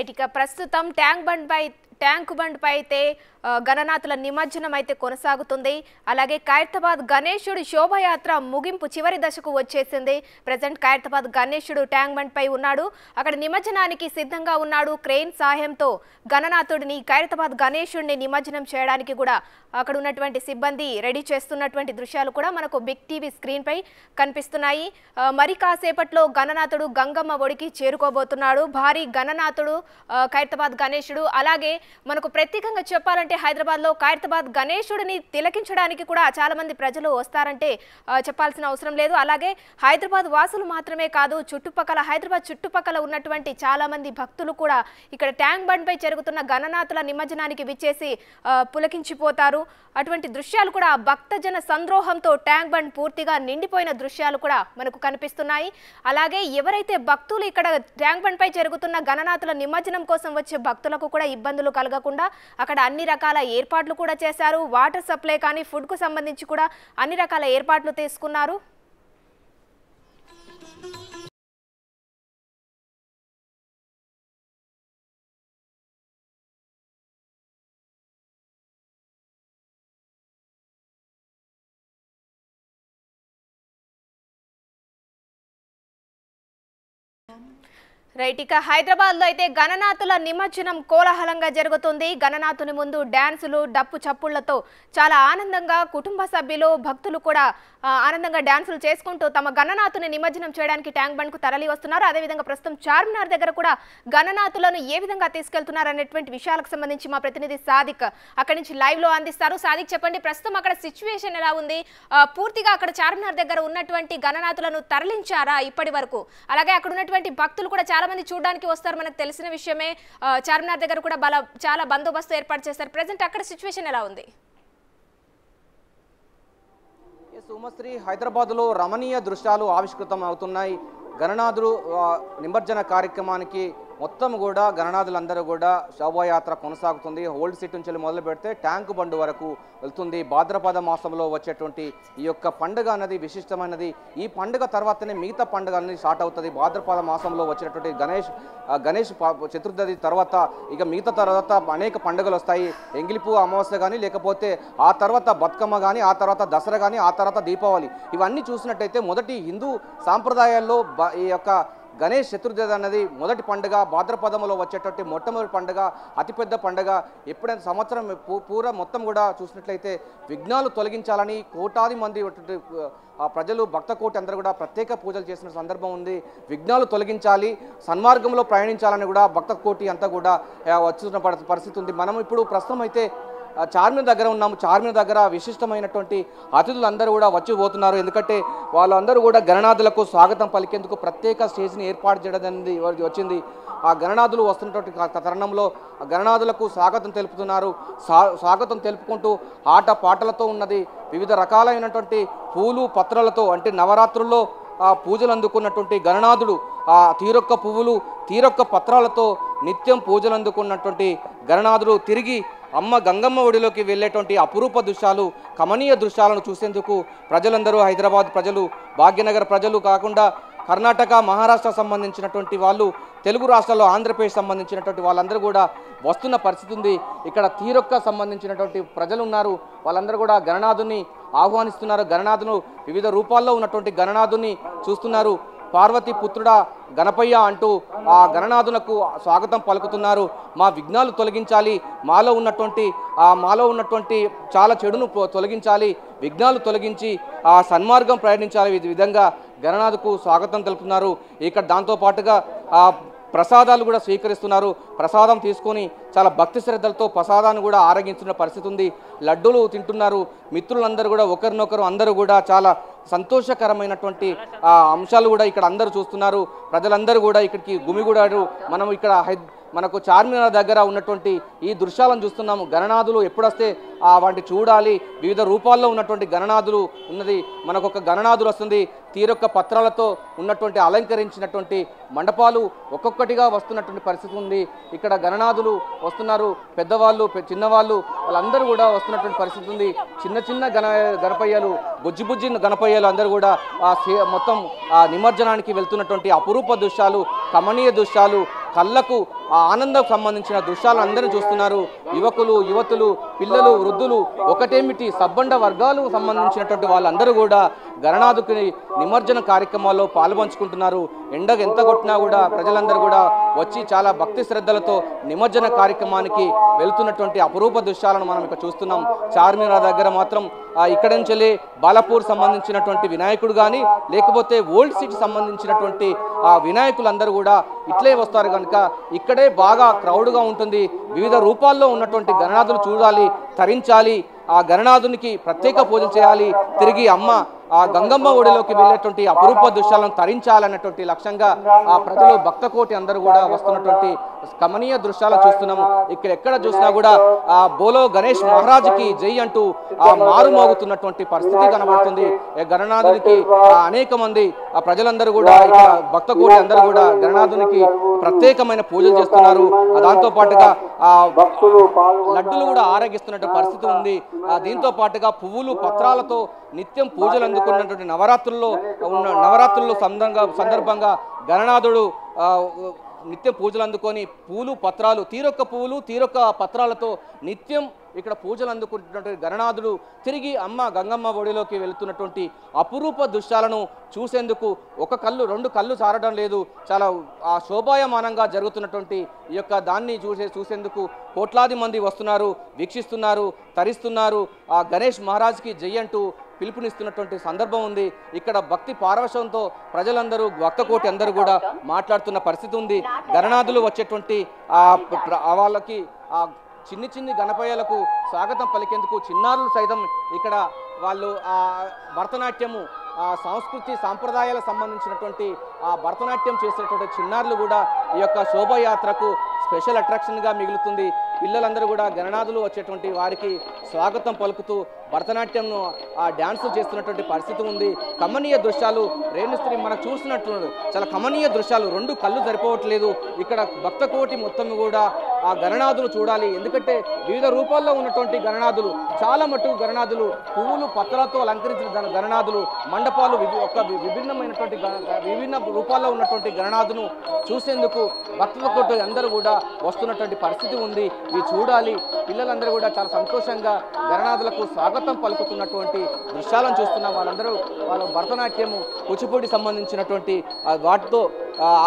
Right ఇక ప్రస్తుతం tank bund పై అయితే గణనాథుల నిమజ్జనం అయితే కొనసాగుతుంది. అలాగే ఖైరతాబాద్ గణేశుడి శోభయాత్ర ముగింపు చివరి దశకు వచ్చేసింది. ప్రజెంట్ ఖైరతాబాద్ గణేశుడు ట్యాంక్ బండ్ పై ఉన్నాడు. అక్కడ నిమజ్జనానికి సిద్ధంగా ఉన్నాడు. క్రెయిన్ సహాయంతో గణనాథుడిని ఖైరతాబాద్ గణేశుడిని నిమజ్జనం చేయడానికి కూడా అక్కడ ఉన్నటువంటి సిబ్బంది రెడీ చేస్తున్నటువంటి దృశ్యాలు కూడా మనకు బిగ్ టీవీ స్క్రీన్ పై కనిపిస్తున్నాయి. మరి కాసేపట్లో గణనాథుడు గంగమ్మ ఒడికి చేరుకోబోతున్నాడు. భారీ గణనాథుడు ఖైరతాబాద్ గణేశుడు. అలాగే మనకు ప్రత్యేకంగా చెప్పాలంటే హైదరాబాద్ లో ఖైరతాబాద్ గణేశుడిని తిలకించడానికి కూడా చాలా మంది ప్రజలు వస్తారంటే చెప్పాల్సిన అవసరం లేదు. అలాగే హైదరాబాద్ వాసులు మాత్రమే కాదు, హైదరాబాద్ చుట్టుపక్కల ఉన్నటువంటి చాలా మంది భక్తులు కూడా ఇక్కడ ట్యాంక్ బండ్ పై జరుగుతున్న గణనాథుల నిమజ్జనానికి విచ్చేసి పులకించిపోతారు. అటువంటి దృశ్యాలు కూడా భక్తజన సంద్రోహంతో ట్యాంక్ బండ్ పూర్తిగా నిండిపోయిన దృశ్యాలు కూడా మనకు కనిపిస్తున్నాయి. అలాగే ఎవరైతే భక్తులు ఇక్కడ ట్యాంక్ బండ్ పై జరుగుతున్న గణనాథుల నిమజ్జనం కోసం వచ్చే భక్తులకు కూడా ఇబ్బందులు కలగకుండా అక్కడ అన్ని రకాల ఏర్పాట్లు కూడా చేశారు. వాటర్ సప్లై కానీ ఫుడ్ కు సంబంధించి కూడా అన్ని రకాల ఏర్పాట్లు తీసుకున్నారు. రైట్ ఇక హైదరాబాద్ లో అయితే గణనాథుల నిమజ్జనం కోలాహలంగా జరుగుతుంది. గణనాథుని ముందు డాన్సులు డప్పు చప్పుళ్లతో చాలా ఆనందంగా కుటుంబ సభ్యులు భక్తులు కూడా ఆనందంగా డాన్సులు చేసుకుంటూ తమ గణనాథుని నిమజ్జనం చేయడానికి ట్యాంక్ బండ్ కు తరలి వస్తున్నారు. అదేవిధంగా ప్రస్తుతం చార్మినార్ దగ్గర కూడా గణనాథులను ఏ విధంగా తీసుకెళ్తున్నారు అనేటువంటి విషయాలకు సంబంధించి మా ప్రతినిధి సాదిక్ అక్కడి నుంచి లైవ్ లో అందిస్తారు. సాదిక్ చెప్పండి, ప్రస్తుతం అక్కడ సిచ్యువేషన్ ఎలా ఉంది? పూర్తిగా అక్కడ చార్మినార్ దగ్గర ఉన్నటువంటి గణనాథులను తరలించారా ఇప్పటి వరకు? అలాగే అక్కడ ఉన్నటువంటి భక్తులు కూడా చాలా మంది చూడడానికి వస్తారు, మనకు తెలిసిన విషయమే. చార్మినార్ దగ్గర కూడా చాలా బందోబస్తు ఏర్పాటు చేస్తారు. ప్రెసెంట్ అక్కడ సిచ్యువేషన్ ఎలా ఉంది? ఉమశ్రీ, హైదరాబాద్లో రమణీయ దృశ్యాలు ఆవిష్కృతం అవుతున్నాయి. గణనాథుడు నిమజ్జన కార్యక్రమానికి మొత్తం కూడా గణనాథులందరూ కూడా శోభాయాత్ర కొనసాగుతుంది. ఓల్డ్ సిటీ నుంచి మొదలు పెడితే ట్యాంక్ బండ్ వరకు వెళ్తుంది. భాద్రపద మాసంలో వచ్చేటువంటి ఈ యొక్క పండుగ అనేది విశిష్టమైనది. ఈ పండుగ తర్వాతనే మిగతా పండుగ అనేది స్టార్ట్ అవుతుంది. భాద్రపద మాసంలో వచ్చినటువంటి గణేష్ చతుర్థి తర్వాత ఇక మిగతా తర్వాత అనేక పండుగలు వస్తాయి. ఎంగిలిపు అమావాస్య కానీ, లేకపోతే ఆ తర్వాత బతుకమ్మ కానీ, ఆ తర్వాత దసరా కానీ, ఆ తర్వాత దీపావళి. ఇవన్నీ చూసినట్టయితే మొదటి హిందూ సాంప్రదాయాల్లో ఈ యొక్క గణేష్ చతుర్థి అన్నది మొదటి పండుగ. భాద్రపదంలో వచ్చేటువంటి మొట్టమొదటి పండుగ, అతిపెద్ద పండుగ. ఎప్పుడైనా సంవత్సరం పూర మొత్తం కూడా చూసినట్లయితే విఘ్నాలు తొలగించాలని కోటాది మంది ప్రజలు భక్త కోటి అందరూ కూడా ప్రత్యేక పూజలు చేసిన సందర్భం ఉంది. విఘ్నాలు తొలగించాలి, సన్మార్గంలో ప్రయాణించాలని కూడా భక్త కోటి అంతా కూడా వచ్చిన పరిస్థితి ఉంది. మనం ఇప్పుడు ప్రస్తుతం అయితే చార్మినార్ దగ్గర ఉన్నాము. చార్మినార్ దగ్గర విశిష్టమైనటువంటి అతిథులు అందరూ కూడా వచ్చిపోతున్నారు. ఎందుకంటే వాళ్ళందరూ కూడా గణనాథులకు స్వాగతం పలికేందుకు ప్రత్యేక స్టేజ్ని ఏర్పాటు చేయడం అనేది వచ్చింది. ఆ గణనాథులు వస్తున్నటువంటి తరుణంలో గణనాథులకు స్వాగతం తెలుపుతున్నారు. స్వాగతం తెలుపుకుంటూ ఆట పాటలతో ఉన్నది. వివిధ రకాలైనటువంటి పూలు పత్రాలతో, అంటే నవరాత్రుల్లో పూజలు అందుకున్నటువంటి గణనాథుడు ఆ తీరొక్క పువ్వులు తీరొక్క పత్రాలతో నిత్యం పూజలు అందుకున్నటువంటి గణనాథుడు తిరిగి అమ్మ గంగమ్మ ఒడిలోకి వెళ్ళేటువంటి అపురూప దృశ్యాలు, కమనీయ దృశ్యాలను చూసేందుకు ప్రజలందరూ, హైదరాబాద్ ప్రజలు, భాగ్యనగర్ ప్రజలు కాకుండా కర్ణాటక, మహారాష్ట్ర సంబంధించినటువంటి వాళ్ళు, తెలుగు రాష్ట్రాల్లో ఆంధ్రప్రదేశ్ సంబంధించినటువంటి వాళ్ళందరూ కూడా వస్తున్న పరిస్థితి ఉంది. ఇక్కడ తీరొక్క సంబంధించినటువంటి ప్రజలు ఉన్నారు. వాళ్ళందరూ కూడా గణనాథుని ఆహ్వానిస్తున్నారు. గణనాథును వివిధ రూపాల్లో ఉన్నటువంటి గణనాథుని చూస్తున్నారు. పార్వతి పుత్రుడా గణపయ్య అంటూ ఆ గణనాథులకు స్వాగతం పలుకుతున్నారు. మా విఘ్నాలు తొలగించాలి, మాలో ఉన్నటువంటి చాలా చెడును తొలగించాలి, విఘ్నాలు తొలగించి ఆ సన్మార్గం ప్రయాణించాలి. ఈ విధంగా గణనాథుకు స్వాగతం తెలుపుతున్నారు. ఇక్కడ దాంతోపాటుగా ప్రసాదాలు కూడా స్వీకరిస్తున్నారు. ప్రసాదం తీసుకొని చాలా భక్తి శ్రద్ధలతో ప్రసాదాన్ని కూడా ఆరగించిన పరిస్థితి ఉంది. లడ్డూలు తింటున్నారు. మిత్రులందరూ కూడా ఒకరినొకరు అందరూ కూడా చాలా సంతోషకరమైనటువంటి అంశాలు కూడా ఇక్కడ అందరూ చూస్తున్నారు. ప్రజలందరూ కూడా ఇక్కడికి గుమిగూడారు. మనం ఇక్కడ మనకు చార్మినార్ దగ్గర ఉన్నటువంటి ఈ దృశ్యాలను చూస్తున్నాము. గణనాథులు ఎప్పుడొస్తే వాటి చూడాలి. వివిధ రూపాల్లో ఉన్నటువంటి గణనాథులు ఉన్నది. మనకు ఒక గణనాథులు వస్తుంది. తీరొక్క పత్రాలతో ఉన్నటువంటి అలంకరించినటువంటి మండపాలు ఒక్కొక్కటిగా వస్తున్నటువంటి పరిస్థితి ఉంది. ఇక్కడ గణనాథులు వస్తున్నారు. పెద్దవాళ్ళు, చిన్నవాళ్ళు వాళ్ళందరూ కూడా వస్తున్నటువంటి పరిస్థితి ఉంది. చిన్న గణపయ్యలు, బుజ్జి గణపయ్యలు అందరూ కూడా మొత్తం నిమజ్జనానికి వెళ్తున్నటువంటి అపురూప దృశ్యాలు, కమనీయ దృశ్యాలు, కళ్ళకు ఆ ఆనందం సంబంధించిన దృశ్యాలు అందరూ చూస్తున్నారు. యువకులు, యువతులు, పిల్లలు, వృద్ధులు, ఒకటేమిటి సబ్బండ వర్గాలు సంబంధించినటువంటి వాళ్ళందరూ కూడా గణనాథుకి నిమజ్జన కార్యక్రమాల్లో పాల్పంచుకుంటున్నారు. ఎండకు ఎంత కొట్టినా కూడా ప్రజలందరూ కూడా వచ్చి చాలా భక్తి శ్రద్ధలతో నిమజ్జన కార్యక్రమానికి వెళ్తున్నటువంటి అపురూప దృశ్యాలను మనం ఇక్కడ చూస్తున్నాం. చార్మినార్ దగ్గర మాత్రం ఇక్కడి నుంచి బాలాపూర్ సంబంధించినటువంటి వినాయకుడు కానీ లేకపోతే ఓల్డ్ సిటీ సంబంధించినటువంటి ఆ వినాయకులందరూ కూడా ఇట్లే వస్తారు కనుక ఇక్కడే బాగా క్రౌడ్గా ఉంటుంది. వివిధ రూపాల్లో ఉన్నటువంటి గణనాథులు చూడాలి, తరించాలి, ఆ గణనాథునికి ప్రత్యేక పూజలు చేయాలి, తిరిగి అమ్మ ఆ గంగమ్మ ఒడిలోకి వెళ్ళేటువంటి అపురూప దృశ్యాలను తరించాలన్నటువంటి లక్ష్యంగా ఆ ప్రజలు భక్తకోటి అందరూ కూడా వస్తున్నటువంటి కమనీయ దృశ్యాలను చూస్తున్నాము. ఇక్కడ ఎక్కడ చూసినా కూడా ఆ బోలో గణేష్ మహారాజుకి జై అంటూ ఆ మారుమోగుతున్నటువంటి పరిస్థితి కనబడుతుంది. గణనాథునికి అనేక మంది ఆ ప్రజలందరూ కూడా ఇక్కడ భక్తకోటి అందరూ కూడా గణనాథునికి ప్రత్యేకమైన పూజలు చేస్తున్నారు. దాంతో పాటుగా ఆ లడ్డులు కూడా ఆరగిస్తున్నటువంటి పరిస్థితి ఉంది. దీంతో పాటుగా పువ్వులు, పత్రాలతో నిత్యం పూజలు అందుకున్నటువంటి నవరాత్రుల్లో సందర్భంగా గణనాథుడు నిత్యం పూజలు అందుకొని పూలు, పత్రాలు, తీరొక్క పువ్వులు, తీరొక్క పత్రాలతో నిత్యం ఇక్కడ పూజలు అందుకుంటున్నటువంటి గణనాథుడు తిరిగి అమ్మ గంగమ్మ ఒడిలోకి వెళుతున్నటువంటి అపురూప దృశ్యాలను చూసేందుకు ఒక కళ్ళు, రెండు కళ్ళు సారడం లేదు. చాలా శోభాయమానంగా జరుగుతున్నటువంటి ఈ యొక్క దాన్ని చూసేందుకు కోట్లాది మంది వస్తున్నారు, వీక్షిస్తున్నారు, తరిస్తున్నారు. ఆ గణేష్ మహారాజ్కి జై అంటూ పిలుపునిస్తున్నటువంటి సందర్భం ఉంది. ఇక్కడ భక్తి పారవశంతో ప్రజలందరూ, భక్తకోటి అందరూ కూడా మాట్లాడుతున్న పరిస్థితి ఉంది. గణనాథులు వచ్చేటువంటి వాళ్ళకి ఆ చిన్ని గణపయ్యలకు స్వాగతం పలికేందుకు చిన్నారులు సైతం ఇక్కడ వాళ్ళు ఆ భరతనాట్యము, ఆ సంస్కృతి సాంప్రదాయాలకు సంబంధించినటువంటి ఆ భరతనాట్యం చేసేటువంటి చిన్నారులు కూడా ఈ యొక్క శోభయాత్రకు స్పెషల్ అట్రాక్షన్గా మిగులుతుంది. పిల్లలందరూ కూడా గణనాథులు వచ్చేటువంటి వారికి స్వాగతం పలుకుతూ భరతనాట్యంను ఆ డ్యాన్సులు చేస్తున్నటువంటి పరిస్థితి ఉంది. కమనీయ దృశ్యాలు రేణుశ్రీ మనకు చూసినట్టు చాలా కమనీయ దృశ్యాలు, రెండు కళ్ళు సరిపోవట్లేదు. ఇక్కడ భక్తకోటి మొత్తం కూడా ఆ గణనాథులు చూడాలి. ఎందుకంటే వివిధ రూపాల్లో ఉన్నటువంటి గణనాథులు, చాలా మట్టుకు గణనాథులు, పువ్వులు, పత్రాలతో అలంకరించిన గణనాథులు, మండపాలు, విభిన్నమైనటువంటి విభిన్న రూపాల్లో ఉన్నటువంటి గణనాథును చూసేందుకు భక్తులకోటి అందరూ కూడా వస్తున్నటువంటి పరిస్థితి ఉంది. ఇవి చూడాలి. పిల్లలందరూ కూడా చాలా సంతోషంగా గణనాథులకు స్వాగతం పలుకుతున్నటువంటి దృశ్యాలను చూస్తున్న వాళ్ళందరూ వాళ్ళ భరతనాట్యము, కూచిపూడి సంబంధించినటువంటి వాటితో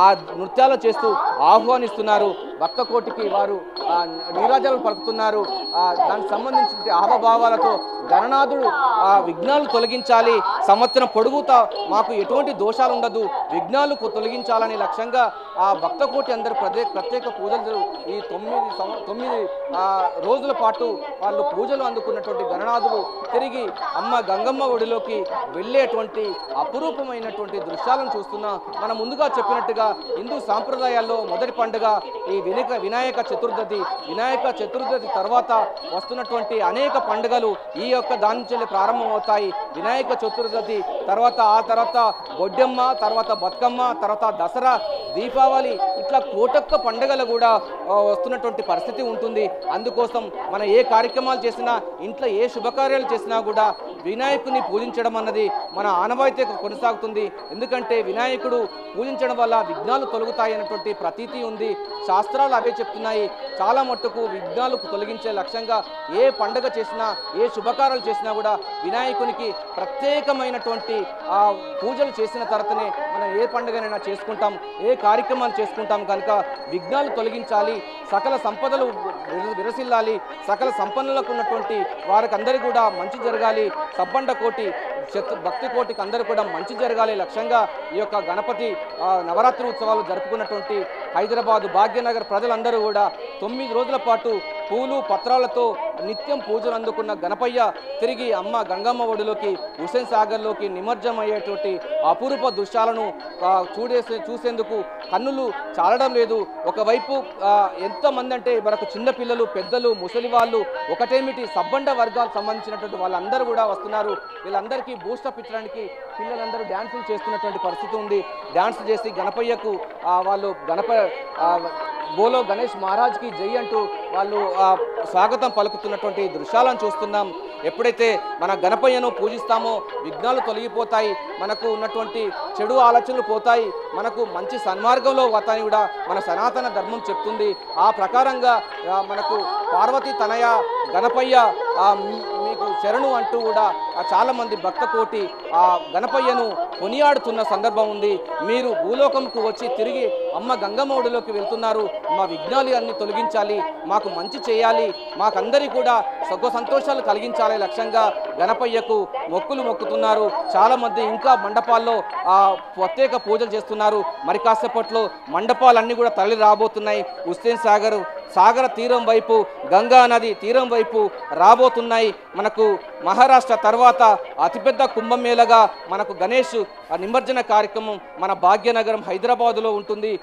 ఆ నృత్యాలు చేస్తూ ఆహ్వానిస్తున్నారు. భక్తకోటికి వారు నీరాజాలు పలుకుతున్నారు. దానికి సంబంధించిన హావభావాలతో గణనాథుడు ఆ విఘ్నాలు తొలగించాలి, సంవత్సరం పొడుగుతా మాకు ఎటువంటి దోషాలు ఉండదు, విఘ్నాలు తొలగించాలని లక్ష్యంగా ఆ భక్తకోటి అందరూ ప్రత్యేక పూజలు ఈ 9 రోజుల పాటు వాళ్ళు పూజలు అందుకున్నటువంటి గణనాథుడు తిరిగి అమ్మ గంగమ్మ ఒడిలోకి వెళ్ళేటువంటి అపురూపమైనటువంటి దృశ్యాలను చూస్తున్నా. మనం ముందుగా చెప్పినట్టుగా హిందూ సాంప్రదాయాల్లో మొదటి పండుగ ఈ వినాయక చతుర్థి. వినాయక చతుర్థి తర్వాత వస్తున్నటువంటి అనేక పండుగలు ఈ యొక్క దాని నుంచి ప్రారంభమవుతాయి. వినాయక చతుర్థి తర్వాత ఆ తర్వాత బొడ్డెమ్మ, తర్వాత బతుకమ్మ, తర్వాత దసరా, దీపావళి, ఇట్లా కోటొక్క పండుగలు కూడా వస్తున్నటువంటి పరిస్థితి ఉంటుంది. అందుకోసం మనం ఏ కార్యక్రమాలు చేసినా, ఇంట్లో ఏ శుభకార్యాలు చేసినా కూడా వినాయకుని పూజించడం అన్నది మన ఆనవాయితీ కొనసాగుతుంది. ఎందుకంటే వినాయకుడు పూజించడం వల్ల విఘ్నాలు తొలగుతాయి అన్నటువంటి ప్రతీతి ఉంది. శాస్త్రాలు అవే చెప్తున్నాయి. చాలా మట్టుకు విఘ్నాలు తొలగించే లక్ష్యంగా ఏ పండుగ చేసినా, ఏ శుభకార్యాలు చేసినా కూడా వినాయకునికి ప్రత్యేకమైనటువంటి పూజలు చేసిన తర్వాతనే మనం ఏ పండుగనైనా చేసుకుంటాం, ఏ కార్యక్రమాలు చేసుకుంటాం. కనుక విఘ్నాలు తొలగించాలి, సకల సంపదలు విరసిల్లాలి, సకల సంపన్నులకు ఉన్నటువంటి వారికి అందరికీ కూడా మంచి జరగాలి, సబ్బండ కోటి భక్తి కోటికి అందరూ కూడా మంచి జరగాలి లక్ష్యంగా ఈ యొక్క గణపతి నవరాత్రి ఉత్సవాలు జరుపుకున్నటువంటి హైదరాబాదు భాగ్యనగర్ ప్రజలందరూ కూడా 9 రోజుల పాటు పూలు, పత్రాలతో నిత్యం పూజలు అందుకున్న గణపయ్య తిరిగి అమ్మ గంగమ్మ ఒడిలోకి, హుస్సేన్ సాగర్లోకి నిమజ్జనమయ్యేటువంటి అపురూప దృశ్యాలను చూసేందుకు కన్నులు చాలడం లేదు. ఒకవైపు ఎంతమంది అంటే మనకు చిన్నపిల్లలు, పెద్దలు, ముసలి వాళ్ళు, ఒకటేమిటి సబ్బండ వర్గాలకు సంబంధించినటువంటి వాళ్ళందరూ కూడా వస్తున్నారు. వీళ్ళందరికీ బూస్టప్ ఇచ్చడానికి పిల్లలందరూ డ్యాన్సులు చేస్తున్నటువంటి పరిస్థితి ఉంది. డ్యాన్స్ చేసి గణపయ్యకు వాళ్ళు బోలో గణేష్ మహారాజ్కి జై అంటూ వాళ్ళు స్వాగతం పలుకుతున్నటువంటి దృశ్యాలను చూస్తున్నాం. ఎప్పుడైతే మన గణపయ్యను పూజిస్తామో విఘ్నాలు తొలగిపోతాయి, మనకు ఉన్నటువంటి చెడు ఆలోచనలు పోతాయి, మనకు మంచి సన్మార్గంలో వతాని కూడా మన సనాతన ధర్మం చెప్తుంది. ఆ ప్రకారంగా మనకు పార్వతీ తనయ గణపయ్య మీకు శరణు అంటూ కూడా చాలామంది భక్త కోటి ఆ గణపయ్యను కొనియాడుతున్న సందర్భం ఉంది. మీరు భూలోకంకు వచ్చి తిరిగి అమ్మ గంగమ్మడిలోకి వెళ్తున్నారు, మా విఘ్నాలు అన్ని తొలగించాలి, మాకు మంచి చేయాలి, మాకందరికీ కూడా సుఖ సంతోషాలు కలిగించాలి లక్ష్యంగా గణపయ్యకు మొక్కులు మొక్కుతున్నారు. చాలామంది ఇంకా మండపాల్లో ప్రత్యేక పూజలు చేస్తున్నారు. మరి కాసేపట్లో మండపాలన్నీ కూడా తరలి రాబోతున్నాయి. హుస్సేన్ సాగర తీరం వైపు, గంగా నది తీరం వైపు రాబోతున్నాయి. మనకు మహారాష్ట్ర తర్వాత అతిపెద్ద కుంభమేళగా మనకు గణేష్ నిమజ్జన కార్యక్రమం మన భాగ్యనగరం హైదరాబాదులో ఉంటుంది.